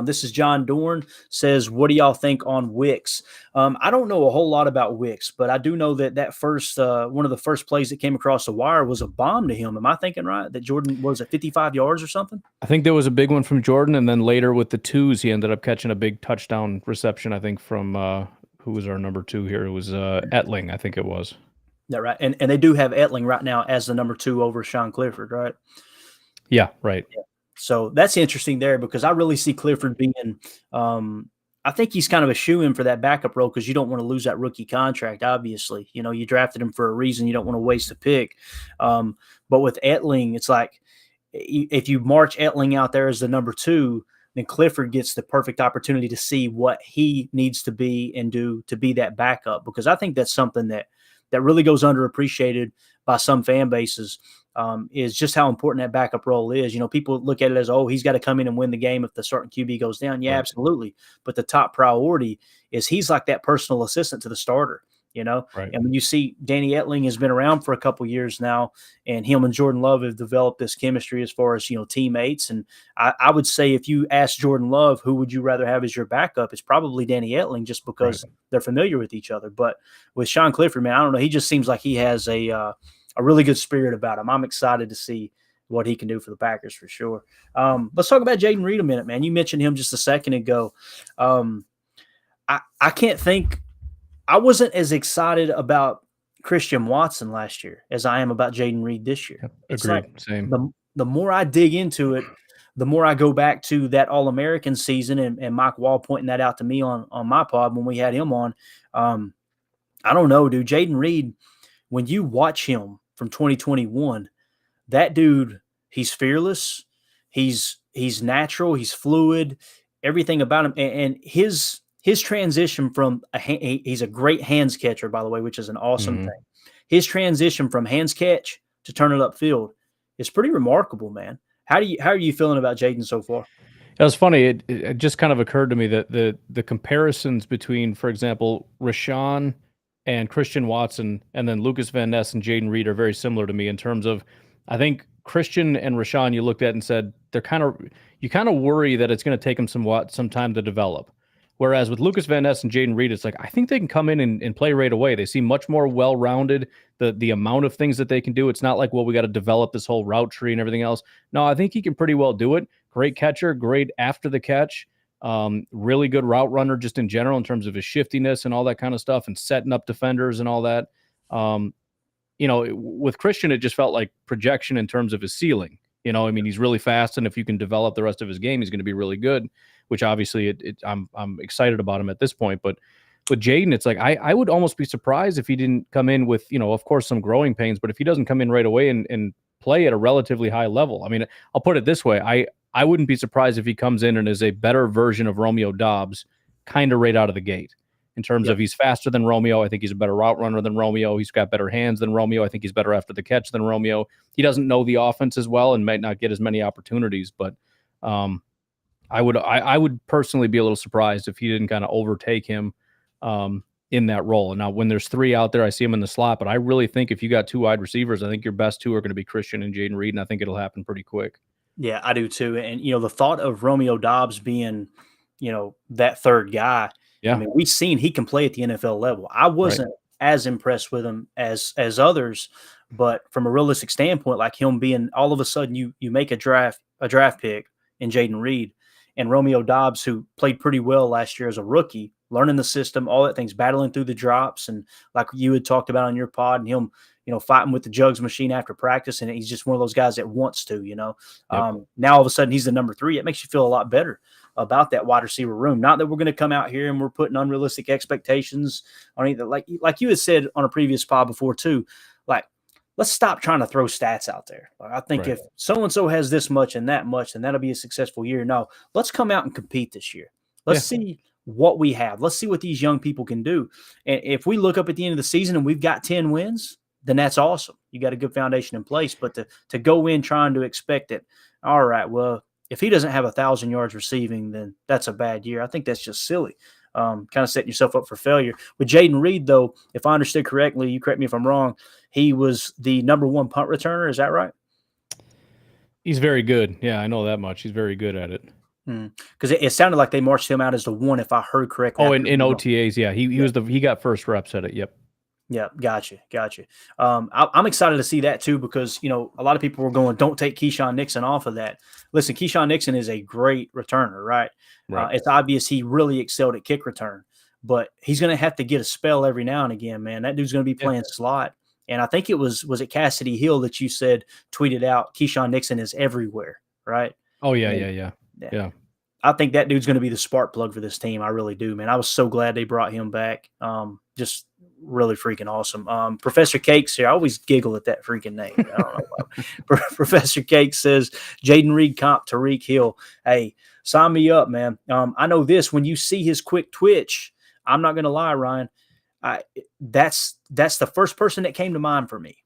this is John Dorn, says, what do y'all think on Wicks? I don't know a whole lot about Wicks, but I do know that first one of the first plays that came across the wire was a bomb to him. Am I thinking right? That Jordan was at 55 yards or something? I think there was a big one from Jordan, and then later with the twos, he ended up catching a big touchdown reception, I think, from who was our number 2 here? It was Etling, I think it was. That right? And they do have Etling right now as the number 2 over Sean Clifford, right? Yeah, right. Yeah. So that's interesting there because I really see Clifford being I think he's kind of a shoe-in for that backup role because you don't want to lose that rookie contract, obviously. You know, you drafted him for a reason. You don't want to waste a pick. But with Etling, it's like if you march Etling out there as the number 2, then Clifford gets the perfect opportunity to see what he needs to be and do to be that backup because I think that's something that really goes underappreciated by some fan bases. Is just how important that backup role is. You know, people look at it as, oh, he's got to come in and win the game if the starting QB goes down. Yeah, Right. absolutely. But the top priority is he's like that personal assistant to the starter, you know? Right. And when you see Danny Etling has been around for a couple years now, and him and Jordan Love have developed this chemistry as far as, you know, teammates. And I would say if you ask Jordan Love, who would you rather have as your backup, it's probably Danny Etling just because they're familiar with each other. But with Sean Clifford, man, I don't know. He just seems like he has a really good spirit about him. I'm excited to see what he can do for the Packers for sure. Let's talk about Jayden Reed a minute, man. You mentioned him just a second ago. I can't think – I wasn't as excited about Christian Watson last year as I am about Jayden Reed this year. Yep. It's Agreed. like Same. the more I dig into it, the more I go back to that All-American season and Mike Wall pointing that out to me on my pod when we had him on. I don't know, dude. Jayden Reed, when you watch him from 2021, that dude, he's fearless. He's natural. He's fluid. Everything about him, and his transition from he's a great hands catcher, by the way, which is an awesome thing. His transition from hands catch to turn it upfield is pretty remarkable, man. How are you feeling about Jayden so far? It was funny. It just kind of occurred to me that the comparisons between, for example, Rashawn and Christian Watson, and then Lucas Van Ness and Jayden Reed are very similar to me in terms of, I think Christian and Rashawn you looked at and said you kind of worry that it's going to take them some time to develop. Whereas with Lucas Van Ness and Jayden Reed, it's like I think they can come in and play right away. They seem much more well-rounded. The amount of things that they can do, it's not like, well, we got to develop this whole route tree and everything else. No, I think he can pretty well do it. Great catcher, great after the catch. Really good route runner just in general in terms of his shiftiness and all that kind of stuff and setting up defenders and all that. You know, with Christian, it just felt like projection in terms of his ceiling. You know, I mean, he's really fast, and if you can develop the rest of his game, he's going to be really good, which obviously I'm excited about him at this point. But with Jayden, it's like I would almost be surprised if he didn't come in with, you know, of course, some growing pains, but if he doesn't come in right away and play at a relatively high level. I mean, I'll put it this way. I wouldn't be surprised if he comes in and is a better version of Romeo Doubs kind of right out of the gate in terms of he's faster than Romeo. I think he's a better route runner than Romeo. He's got better hands than Romeo. I think he's better after the catch than Romeo. He doesn't know the offense as well and might not get as many opportunities, but I would personally be a little surprised if he didn't kind of overtake him in that role. And now when there's 3 out there, I see him in the slot, but I really think if you got 2 wide receivers, I think your best 2 are going to be Christian and Jayden Reed, and I think it'll happen pretty quick. Yeah, I do too. And, you know, the thought of Romeo Doubs being, you know, that third guy, I mean, we've seen he can play at the NFL level. I wasn't as impressed with him as others, but from a realistic standpoint, like him being all of a sudden you make a draft pick in Jayden Reed and Romeo Doubs, who played pretty well last year as a rookie, learning the system, all that things, battling through the drops. And like you had talked about on your pod, and him, you know, fighting with the jugs machine after practice. And he's just one of those guys that wants to, you know. Now all of a sudden he's the number 3. It makes you feel a lot better about that wide receiver room. Not that we're going to come out here and we're putting unrealistic expectations on either. Like you had said on a previous pod before too, like, let's stop trying to throw stats out there. Like, I think if so-and-so has this much and that much, then that'll be a successful year. No, let's come out and compete this year. Let's see what we have. Let's see what these young people can do. And if we look up at the end of the season and we've got 10 wins, then that's awesome. You got a good foundation in place. But to go in trying to expect it, all right, well, if he doesn't have 1,000 yards receiving, then that's a bad year. I think that's just silly. Kind of setting yourself up for failure. With Jayden Reed, though, if I understood correctly, you correct me if I'm wrong, he was the number 1 punt returner. Is that right? He's very good. Yeah, I know that much. He's very good at it. Because it sounded like they marched him out as the 1, if I heard correctly. Oh, in OTAs, yeah. He got first reps at it. Yep. Yeah, gotcha. I'm excited to see that too because, you know, a lot of people were going, don't take Keyshawn Nixon off of that. Listen, Keyshawn Nixon is a great returner, right? It's obvious he really excelled at kick return, but he's going to have to get a spell every now and again, man. That dude's going to be playing slot And I think it was it Cassidy Hill that you said tweeted out Keyshawn Nixon is everywhere, right? Oh yeah. I think that dude's going to be the spark plug for this team. I really do, man. I was so glad they brought him back. Just really freaking awesome. Professor Cakes here. I always giggle at that freaking name. I don't know why. Professor Cakes says Jayden Reed comp Tyreek Hill. Hey, sign me up, man. I know this. When you see his quick twitch, I'm not going to lie, Ryan. That's the first person that came to mind for me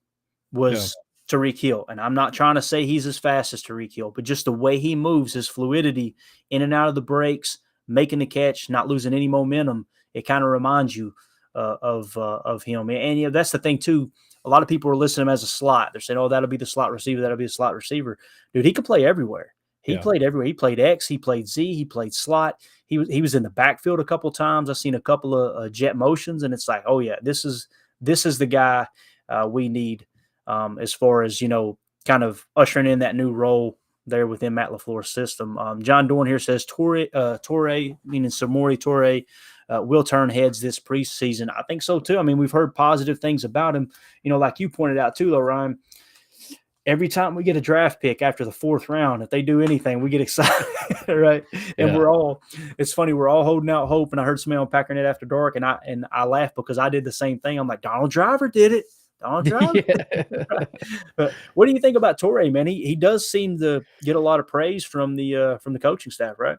was Tyreek Hill. And I'm not trying to say he's as fast as Tyreek Hill, but just the way he moves, his fluidity in and out of the breaks, making the catch, not losing any momentum, it kind of reminds you of him. And that's the thing too. A lot of people are listing him as a slot. They're saying, "Oh, that'll be the slot receiver. That'll be the slot receiver." Dude, he can play everywhere. He played everywhere. He played X. He played Z. He played slot. He was in the backfield a couple times. I've seen a couple of jet motions, and it's like, oh yeah, this is the guy we need as far as kind of ushering in that new role there within Matt LaFleur's system. John Dorn here says Toure, meaning Samori Toure, will turn heads this preseason. I think so too. I mean, we've heard positive things about him. Like you pointed out too, though, Ryan. Every time we get a draft pick after the 4th round, if they do anything, we get excited, right? And it's funny, we're all holding out hope. And I heard somebody on Packernet After Dark, and I laughed because I did the same thing. I'm like, Donald Driver did it. Donald Driver. But what do you think about Toure, man? He does seem to get a lot of praise from the coaching staff, right?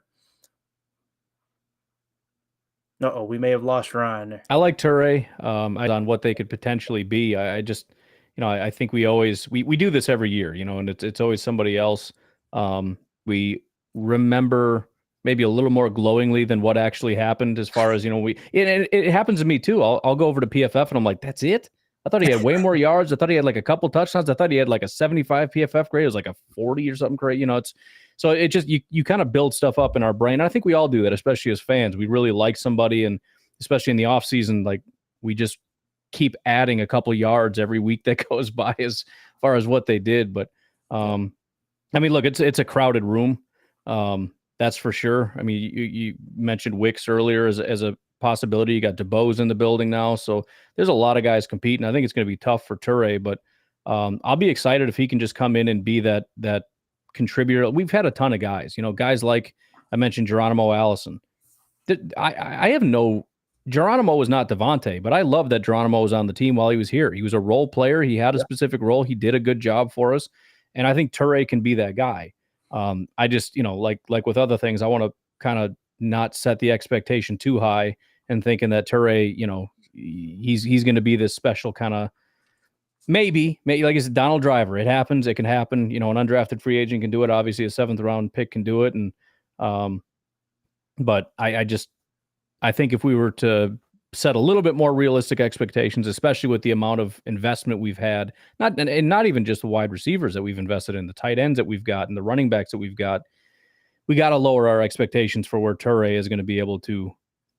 Uh-oh, we may have lost Ryan there. I like Toure on what they could potentially be. I just – I think we always we do this every year, and it's always somebody else. We remember maybe a little more glowingly than what actually happened as far as, it happens to me too. I'll go over to PFF and I'm like, that's it? I thought he had way more yards. I thought he had like a couple touchdowns. I thought he had like a 75 PFF grade. It was like a 40 or something great. So it just, you kind of build stuff up in our brain. I think we all do that, especially as fans. We really like somebody, and especially in the off season, like we just keep adding a couple yards every week that goes by as far as what they did. But I mean, look, it's a crowded room. That's for sure. I mean, you mentioned Wicks earlier as a possibility. You got DeBose in the building now. So there's a lot of guys competing. I think it's going to be tough for Toure, but I'll be excited if he can just come in and be that contributor. We've had a ton of guys, guys like I mentioned, Geronimo Allison. I have no Geronimo was not Devontae, but I love that Geronimo was on the team while he was here. He was a role player. He had a specific role. He did a good job for us. And I think Toure can be that guy. I just, like with other things, I want to kind of not set the expectation too high and thinking that Toure, he's going to be this special kind of maybe like it's Donald Driver. It happens. It can happen. An undrafted free agent can do it. Obviously a 7th round pick can do it. And, but I think if we were to set a little bit more realistic expectations, especially with the amount of investment we've had, not even just the wide receivers that we've invested in, the tight ends that we've got and the running backs that we've got, we got to lower our expectations for where Toure is going to be able to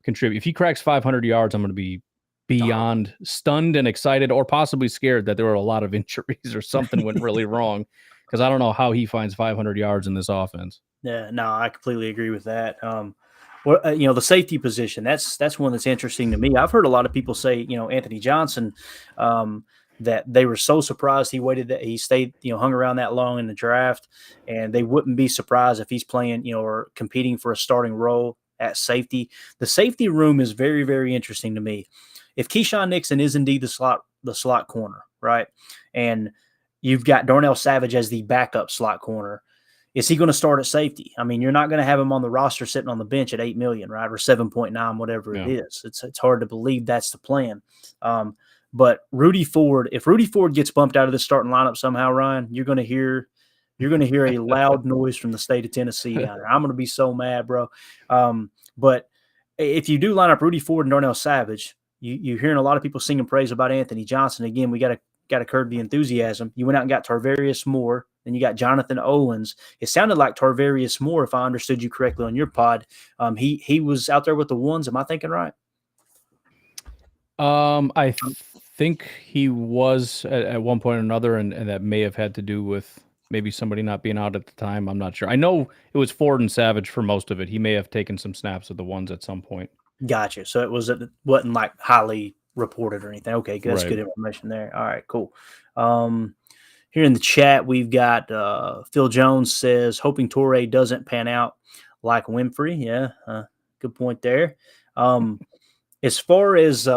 contribute. If he cracks 500 yards, I'm going to be beyond stunned and excited, or possibly scared that there were a lot of injuries or something went really wrong, because I don't know how he finds 500 yards in this offense. Yeah, no, I completely agree with that. Well, the safety position, that's one that's interesting to me. I've heard a lot of people say, Anthony Johnson, that they were so surprised he stayed, hung around that long in the draft, and they wouldn't be surprised if he's playing, or competing for a starting role at safety. The safety room is very, very interesting to me. If Keyshawn Nixon is indeed the slot corner, right, and you've got Darnell Savage as the backup slot corner, is he going to start at safety? I mean, you're not going to have him on the roster sitting on the bench at $8 million, right, or 7.9, whatever it is. It's hard to believe that's the plan. But Rudy Ford, if Rudy Ford gets bumped out of the starting lineup somehow, Ryan, you're going to hear a loud noise from the state of Tennessee down there. I'm going to be so mad, bro. But if you do line up Rudy Ford and Darnell Savage, you're hearing a lot of people singing praise about Anthony Johnson. Again, we got to curb the enthusiasm. You went out and got Tarvarius Moore. Then you got Jonathan Owens. It sounded like Tarvarius Moore, if I understood you correctly on your pod. He was out there with the ones. Am I thinking right? I think he was at one point or another, and that may have had to do with maybe somebody not being out at the time. I'm not sure. I know it was Ford and Savage for most of it. He may have taken some snaps of the ones at some point. Gotcha. So it wasn't like highly reported or anything. Okay, good. That's Right. good information there. All right, cool. Here in the chat, we've got Phil Jones says, hoping Toure doesn't pan out like Winfrey. Yeah, good point there. As far as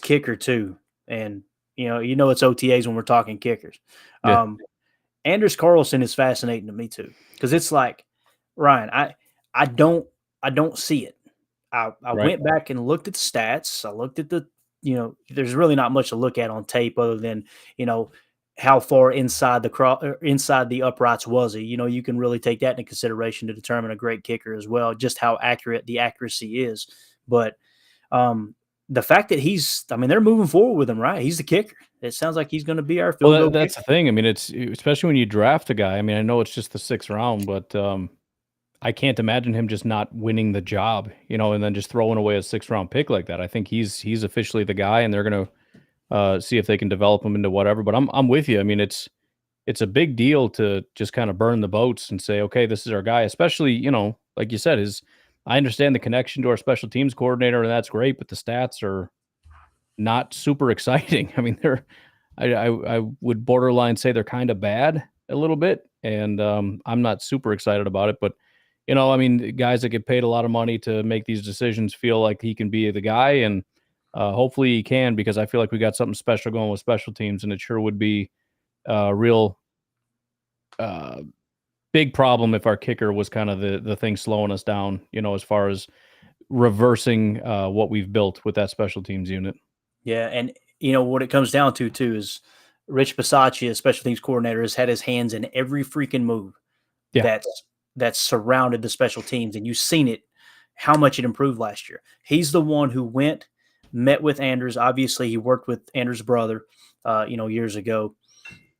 kicker too, and you know it's OTAs when we're talking kickers. Yeah. Anders Carlson is fascinating to me too, because it's like, Ryan, I don't see it. I Right. went back and looked at the stats. I looked at there's really not much to look at on tape other than, how far inside the uprights was he. You can really take that into consideration to determine a great kicker as well, just how accurate the accuracy is. But the fact that they're moving forward with him, right? He's the kicker. It sounds like he's going to be our field goal that's kicker. the thing. I mean, it's especially when you draft a guy. I mean, I know it's just the 6th round, but I can't imagine him just not winning the job, and then just throwing away a 6th round pick like that. I think he's officially the guy, and they're going to see if they can develop him into whatever. But I'm with you. I mean, it's a big deal to just kind of burn the boats and say, okay, this is our guy. Especially, like you said, I understand the connection to our special teams coordinator, and that's great, but the stats are not super exciting. I mean, I would borderline say they're kind of bad a little bit, and I'm not super excited about it. But I mean, guys that get paid a lot of money to make these decisions feel like he can be the guy, and hopefully he can, because I feel like we got something special going with special teams, and it sure would be a real big problem if our kicker was kind of the thing slowing us down, as far as reversing what we've built with that special teams unit. Yeah, and what it comes down to too is Rich Bisaccia, special teams coordinator, has had his hands in every freaking move Yeah. that's surrounded the special teams, and you've seen it, how much it improved last year. He's the one who met with Anders. Obviously, he worked with Anders' brother, years ago,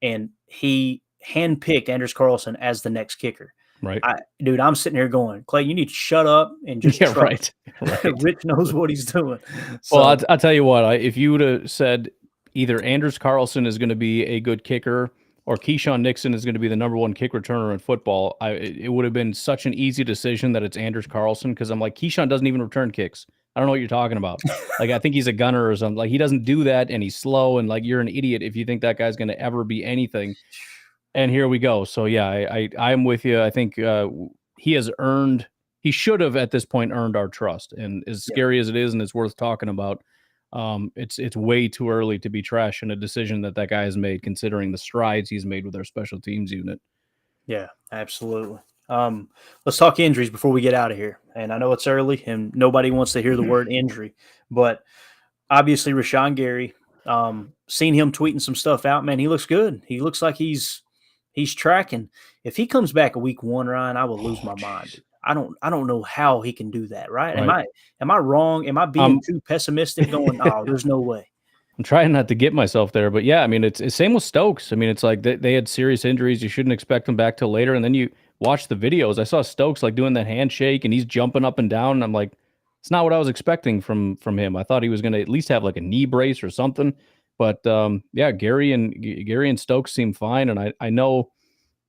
and he handpicked Anders Carlson as the next kicker. Right. Dude, I'm sitting here going, Clay, you need to shut up and just trust. Right. Rich knows what he's doing. So, well, I'll tell you what, if you would have said either Anders Carlson is going to be a good kicker or Keyshawn Nixon is going to be the number 1 kick returner in football, it would have been such an easy decision that it's Anders Carlson, because I'm like, Keyshawn doesn't even return kicks. I don't know what you're talking about. Like, I think he's a gunner or something. Like, he doesn't do that, and he's slow, and like, you're an idiot if you think that guy's going to ever be anything. And here we go. So yeah, I'm with you. I think he should have at this point earned our trust. And as scary as it is, and it's worth talking about, it's way too early to be trashing a decision that guy has made, considering the strides he's made with our special teams unit. Yeah, absolutely. Let's talk injuries before we get out of here. And I know it's early and nobody wants to hear the word injury, but obviously Rashawn Gary, seen him tweeting some stuff out, man. He looks good. He looks like he's tracking. If he comes back a week 1, Ryan, I will lose my mind. I don't know how he can do that. Right? Am I wrong? Am I being too pessimistic? Going, oh, there's no way. I'm trying not to get myself there, but yeah, I mean, it's same with Stokes. I mean, it's like they had serious injuries. You shouldn't expect them back till later. And then you watch the videos. I saw Stokes like doing that handshake and he's jumping up and down. And I'm like, it's not what I was expecting from him. I thought he was going to at least have like a knee brace or something. But yeah, Gary and Stokes seem fine. And I know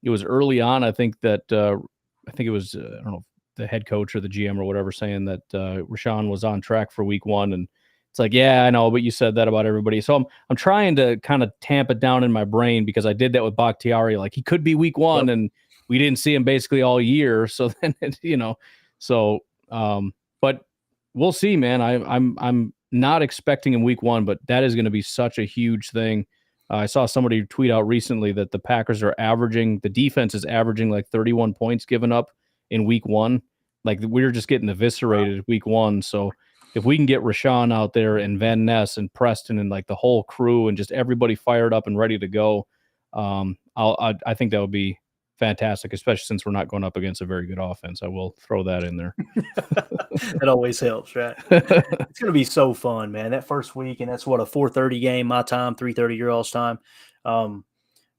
it was early on. I think it was, I don't know, the head coach or the GM or whatever saying that Rashawn was on track for week 1. And it's like, yeah, I know, but you said that about everybody. So I'm trying to kind of tamp it down in my brain, because I did that with Bakhtiari. Like, he could be week 1 and we didn't see him basically all year. So then, but we'll see, man. I'm not expecting him week 1, but that is going to be such a huge thing. I saw somebody tweet out recently that the Packers the defense is averaging like 31 points given up in week 1. Like, we're just getting eviscerated week 1. So if we can get Rashawn out there and Van Ness and Preston and like the whole crew and just everybody fired up and ready to go, I think that would be fantastic, especially since we're not going up against a very good offense. I will throw that in there. That always helps, right? It's going to be so fun, man. That first week, and that's what, a 4:30 game my time, 3:30 your all's time.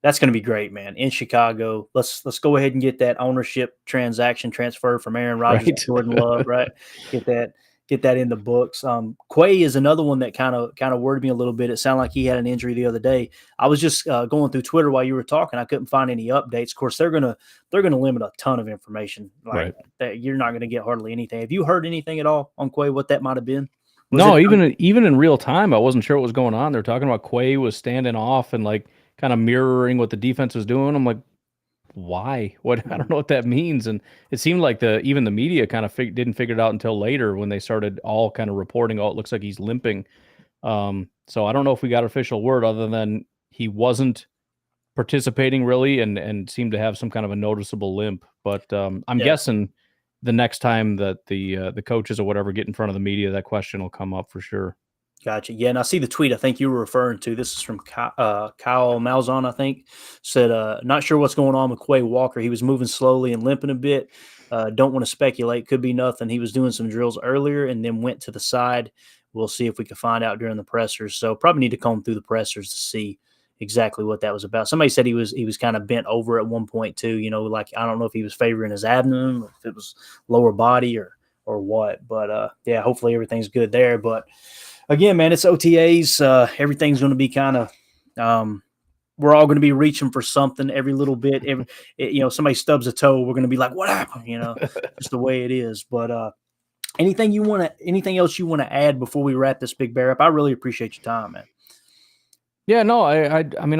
That's going to be great, man. In Chicago, let's go ahead and get that ownership transaction transfer from Aaron Rodgers to Jordan Love, right? Get that in the books. Quay is another one that kind of worried me a little bit. It sounded like he had an injury the other day. I was just going through Twitter while you were talking. I couldn't find any updates. Of course, they're gonna limit a ton of information. Like, that you're not going to get hardly anything. Have you heard anything at all on Quay, what that might have been? No, even in real time, I wasn't sure what was going on. They're talking about Quay was standing off and like kind of mirroring what the defense was doing. I'm like, why? What? I don't know what that means. And it seemed like even the media kind of didn't figure it out until later when they started all kind of reporting. Oh, it looks like he's limping. So I don't know if we got official word other than he wasn't participating really and seemed to have some kind of a noticeable limp. But I'm guessing the next time that the coaches or whatever get in front of the media, that question will come up for sure. Gotcha. Yeah, and I see the tweet I think you were referring to. This is from Kyle Malzahn, I think. Said, not sure what's going on with Quay Walker. He was moving slowly and limping a bit. Don't want to speculate. Could be nothing. He was doing some drills earlier and then went to the side. We'll see if we can find out during the pressers. So probably need to comb through the pressers to see exactly what that was about. Somebody said he was kind of bent over at one point too. You know, like I don't know if he was favoring his abdomen, if it was lower body or what. But yeah, hopefully everything's good there. But again, man, it's OTAs. Everything's going to be kind of we're all going to be reaching for something every little bit. Somebody stubs a toe, we're going to be like, what happened? Just the way it is. But anything else you want to add before we wrap this Big Bear up? I really appreciate your time, man. Yeah, no, I mean,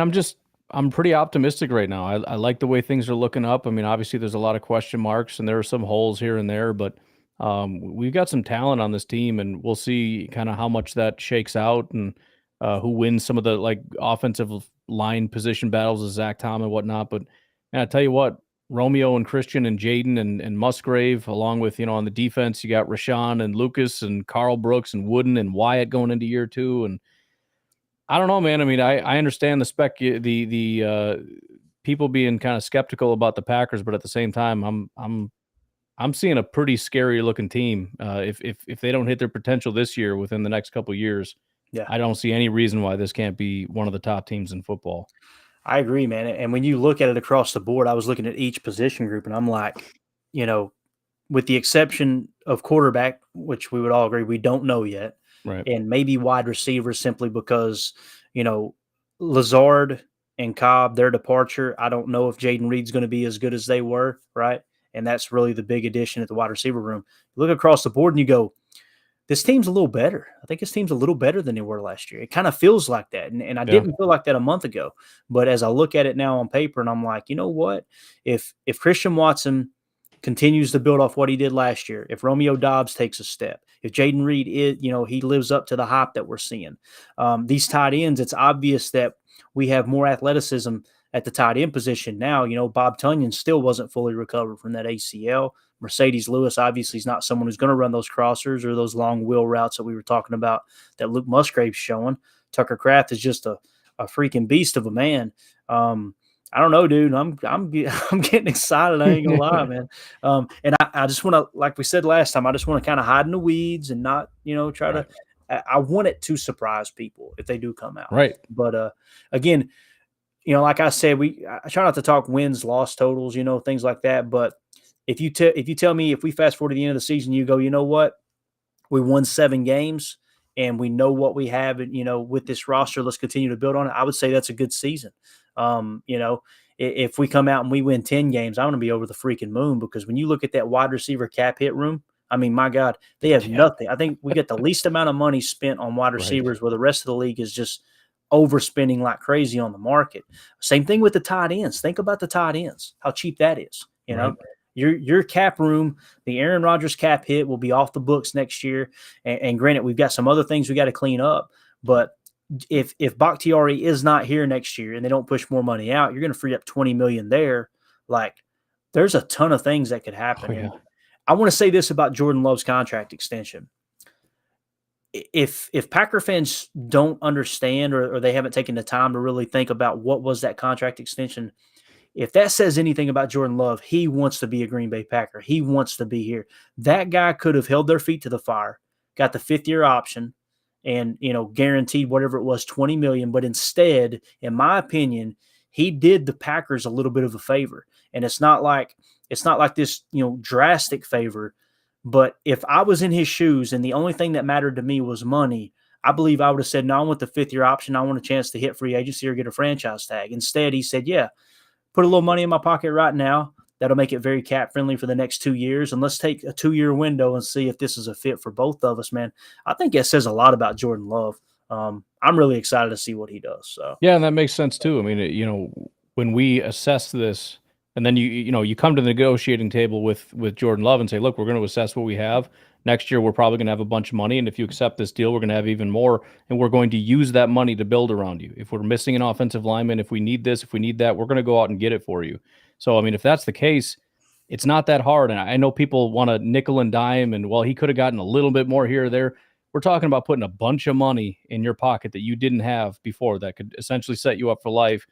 I'm pretty optimistic right now. I like the way things are looking up. I mean, obviously there's a lot of question marks and there are some holes here and there, but we've got some talent on this team, and we'll see kind of how much that shakes out and who wins some of the like offensive line position battles with Zach Tom and whatnot. But man, I tell you what, Romeo and Christian and Jayden and Musgrave, along with, on the defense, you got Rashawn and Lucas and Carl Brooks and Wooden and Wyatt going into year 2. And I don't know, man. I mean, I understand the people being kind of skeptical about the Packers, but at the same time, I'm seeing a pretty scary looking team. If they don't hit their potential this year within the next couple of years, I don't see any reason why this can't be one of the top teams in football. I agree, man. And when you look at it across the board, I was looking at each position group, and I'm like, with the exception of quarterback, which we would all agree we don't know yet, right? And maybe wide receiver simply because Lazard and Cobb, their departure. I don't know if Jayden Reed's going to be as good as they were, right? And that's really the big addition at the wide receiver room. You look across the board and you go, this team's a little better. I think this team's a little better than they were last year. It kind of feels like that. And I didn't feel like that a month ago. But as I look at it now on paper, and I'm like, you know what? If Christian Watson continues to build off what he did last year, if Romeo Doubs takes a step, if Jayden Reed he lives up to the hype that we're seeing, these tight ends, it's obvious that we have more athleticism at the tight end position now. Bob Tunyon still wasn't fully recovered from that ACL. Mercedes Lewis obviously is not someone who's going to run those crossers or those long wheel routes that we were talking about that Luke Musgrave's showing. Tucker Kraft is just a freaking beast of a man. I don't know, dude. I'm getting excited. I ain't gonna lie, man. And I just want to, like we said last time, I just want to kind of hide in the weeds and not, try to. I want it to surprise people if they do come out, right? But again, like I said, I try not to talk wins, loss totals, things like that. But if you tell me if we fast forward to the end of the season, you go, you know what, we won 7 games and we know what we have, and with this roster, let's continue to build on it. I would say that's a good season. If we come out and we win 10 games, I'm going to be over the freaking moon, because when you look at that wide receiver cap hit room, I mean, my God, they have nothing. I think we get the least amount of money spent on wide receivers, where the rest of the league is just overspending like crazy on the market. Same thing with the tight ends. Think about the tight ends, how cheap that is. Your cap room, the Aaron Rodgers cap hit will be off the books next year. And granted, we've got some other things we got to clean up, but if Bakhtiari is not here next year and they don't push more money out, you're going to free up $20 million there. Like, there's a ton of things that could happen. And I want to say this about Jordan Love's contract extension. If Packer fans don't understand, or they haven't taken the time to really think about what was that contract extension, if that says anything about Jordan Love, he wants to be a Green Bay Packer. He wants to be here. That guy could have held their feet to the fire, got the 5th-year option, and guaranteed whatever it was, $20 million. But instead, in my opinion, he did the Packers a little bit of a favor. And it's not like this, drastic favor. But if I was in his shoes and the only thing that mattered to me was money, I believe I would have said, no, I want the 5th-year option. I want a chance to hit free agency or get a franchise tag. Instead, he said, yeah, put a little money in my pocket right now. That'll make it very cap friendly for the next 2 years. And let's take a 2-year window and see if this is a fit for both of us, man. I think it says a lot about Jordan Love. I'm really excited to see what he does. So Yeah, and that makes sense too. I mean, when we assess this, and then you come to the negotiating table with Jordan Love and say, look, we're going to assess what we have. Next year, we're probably going to have a bunch of money, and if you accept this deal, we're going to have even more, and we're going to use that money to build around you. If we're missing an offensive lineman, if we need this, if we need that, we're going to go out and get it for you. So, I mean, if that's the case, it's not that hard. And I know people want to nickel and dime, and well, he could have gotten a little bit more here or there. We're talking about putting a bunch of money in your pocket that you didn't have before that could essentially set you up for life,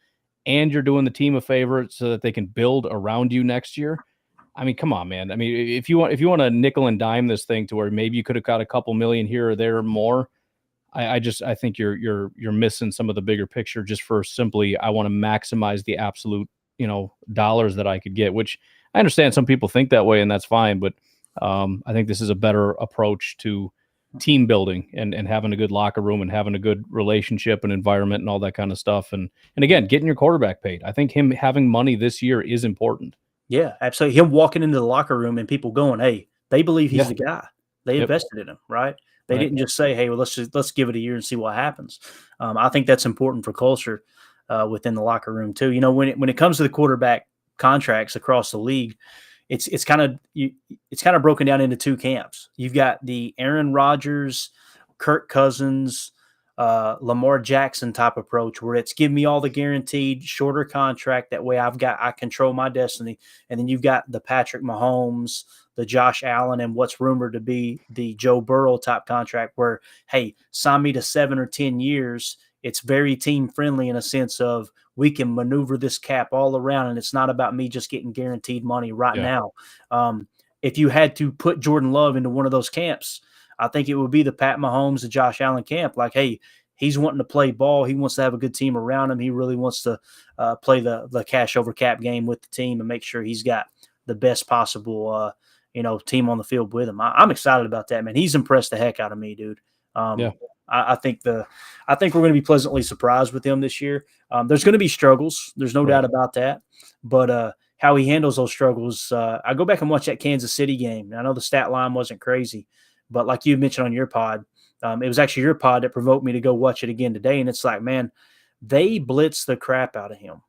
and you're doing the team a favor so that they can build around you next year. I mean, come on, man. I mean, if you want to nickel and dime this thing to where maybe you could have got a couple million here or there more, I think you're missing some of the bigger picture just for simply I want to maximize the absolute dollars that I could get, which I understand some people think that way, and that's fine. But I think this is a better approach to team building and having a good locker room and having a good relationship and environment and all that kind of stuff. And again, getting your quarterback paid. I think him having money this year is important. Yeah, absolutely. Him walking into the locker room and people going, hey, they believe he's the guy. They invested in him, right? They didn't just say, hey, well, let's give it a year and see what happens. I think that's important for culture within the locker room too. When it comes to the quarterback contracts across the league, it's kind of broken down into two camps. You've got the Aaron Rodgers, Kirk Cousins, Lamar Jackson type approach, where it's give me all the guaranteed shorter contract. That way I control my destiny. And then you've got the Patrick Mahomes, the Josh Allen, and what's rumored to be the Joe Burrow type contract where, hey, sign me to 7 or 10 years. It's very team friendly in a sense of we can maneuver this cap all around, and it's not about me just getting guaranteed money right now. If you had to put Jordan Love into one of those camps, I think it would be the Pat Mahomes, the Josh Allen camp. Like, hey, he's wanting to play ball. He wants to have a good team around him. He really wants to play the cash over cap game with the team and make sure he's got the best possible team on the field with him. I'm excited about that, man. He's impressed the heck out of me, dude. I think we're going to be pleasantly surprised with him this year. There's going to be struggles. There's no doubt about that. But how he handles those struggles, I go back and watch that Kansas City game. I know the stat line wasn't crazy, but like you mentioned on your pod, it was actually your pod that provoked me to go watch it again today. And it's like, man, they blitzed the crap out of him.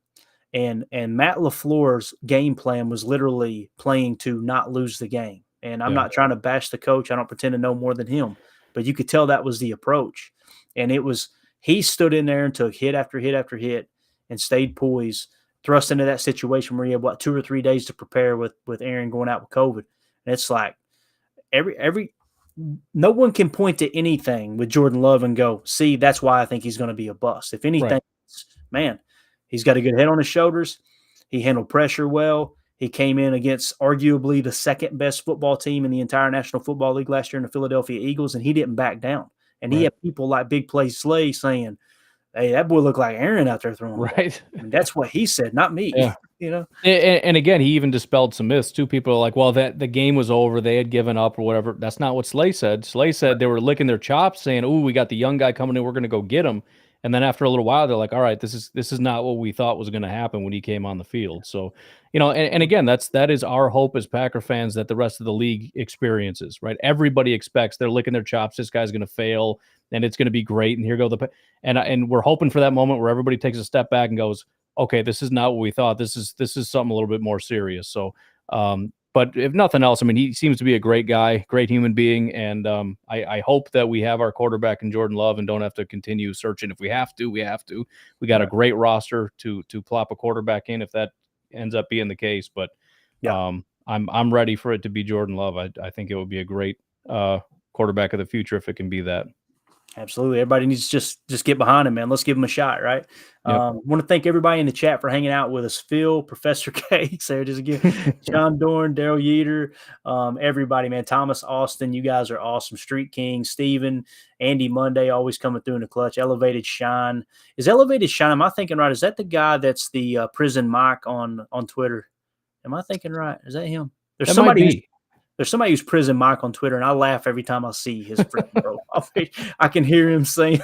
And Matt LaFleur's game plan was literally playing to not lose the game. And I'm not trying to bash the coach. I don't pretend to know more than him. But you could tell that was the approach. And he stood in there and took hit after hit after hit and stayed poised, thrust into that situation where he had, 2 or 3 days to prepare with Aaron going out with COVID. And it's like no one can point to anything with Jordan Love and go, see, that's why I think he's going to be a bust. If anything, man, he's got a good head on his shoulders. He handled pressure well. He came in against arguably the second best football team in the entire National Football League last year in the Philadelphia Eagles, and he didn't back down. And he had people like Big Play Slay saying, hey, that boy looked like Aaron out there throwing. Right. I mean, that's what he said, not me. Yeah. And again, he even dispelled some myths too. People are like, well, that the game was over. They had given up or whatever. That's not what Slay said. Slay said they were licking their chops saying, ooh, we got the young guy coming in. We're going to go get him. And then after a little while, they're like, all right, this is not what we thought was going to happen when he came on the field. So, and again, that is our hope as Packer fans that the rest of the league experiences, right? Everybody expects they're licking their chops. This guy's going to fail and it's going to be great. And here go and we're hoping for that moment where everybody takes a step back and goes, okay, this is not what we thought. This is something a little bit more serious. So, but if nothing else, I mean, he seems to be a great guy, great human being. And I hope that we have our quarterback in Jordan Love and don't have to continue searching. If we have to, we have to. We got a great roster to plop a quarterback in if that ends up being the case. But I'm ready for it to be Jordan Love. I think it would be a great quarterback of the future if it can be that. Absolutely. Everybody needs to just get behind him, man. Let's give him a shot, right? Want to thank everybody in the chat for hanging out with us. Phil, Professor K, Sarah just again, John Dorn, Daryl Yeater, everybody, man. Thomas Austin, you guys are awesome. Street King, Steven, Andy Monday, always coming through in the clutch. Elevated Shine. Is Elevated Shine, am I thinking right? Is that the guy that's the prison Mike on Twitter? Am I thinking right? Is that him? There's that somebody There's somebody who's Prison Mike on Twitter, and I laugh every time I see his freaking profile. I can hear him saying,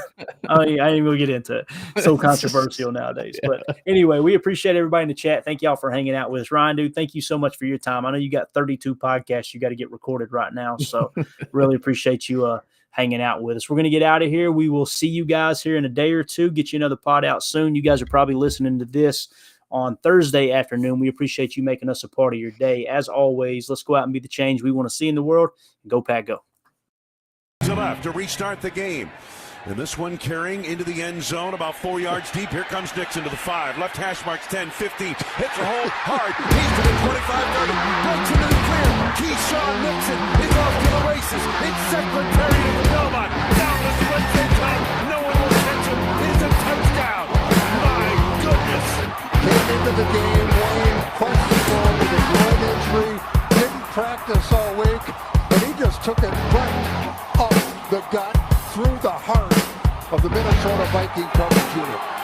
I ain't even going to get into it. So controversial nowadays. But anyway, we appreciate everybody in the chat. Thank y'all for hanging out with us. Ryan, dude, thank you so much for your time. I know you got 32 podcasts you got to get recorded right now, so really appreciate you hanging out with us. We're going to get out of here. We will see you guys here in a day or two. Get you another pod out soon. You guys are probably listening to this on Thursday afternoon. We appreciate you making us a part of your day. As always, let's go out and be the change we want to see in the world. Go Pack, go. To left to restart the game. And this one carrying into the end zone about 4 yards deep. Here comes Nixon to the 5. Left hash marks 10, 15. Hits a hole hard. He's to the 25-30. Breaks into the clear. Keyshawn Nixon is off to the races. It's Secretary of the Belmont. Down the split in time. No one will catch him. It's a touchdown. My goodness. Came into the game, Wayne, questionable with a groin injury. Didn't practice all week. And he just took it right up the gut, through the heart of the Minnesota Viking coverage unit.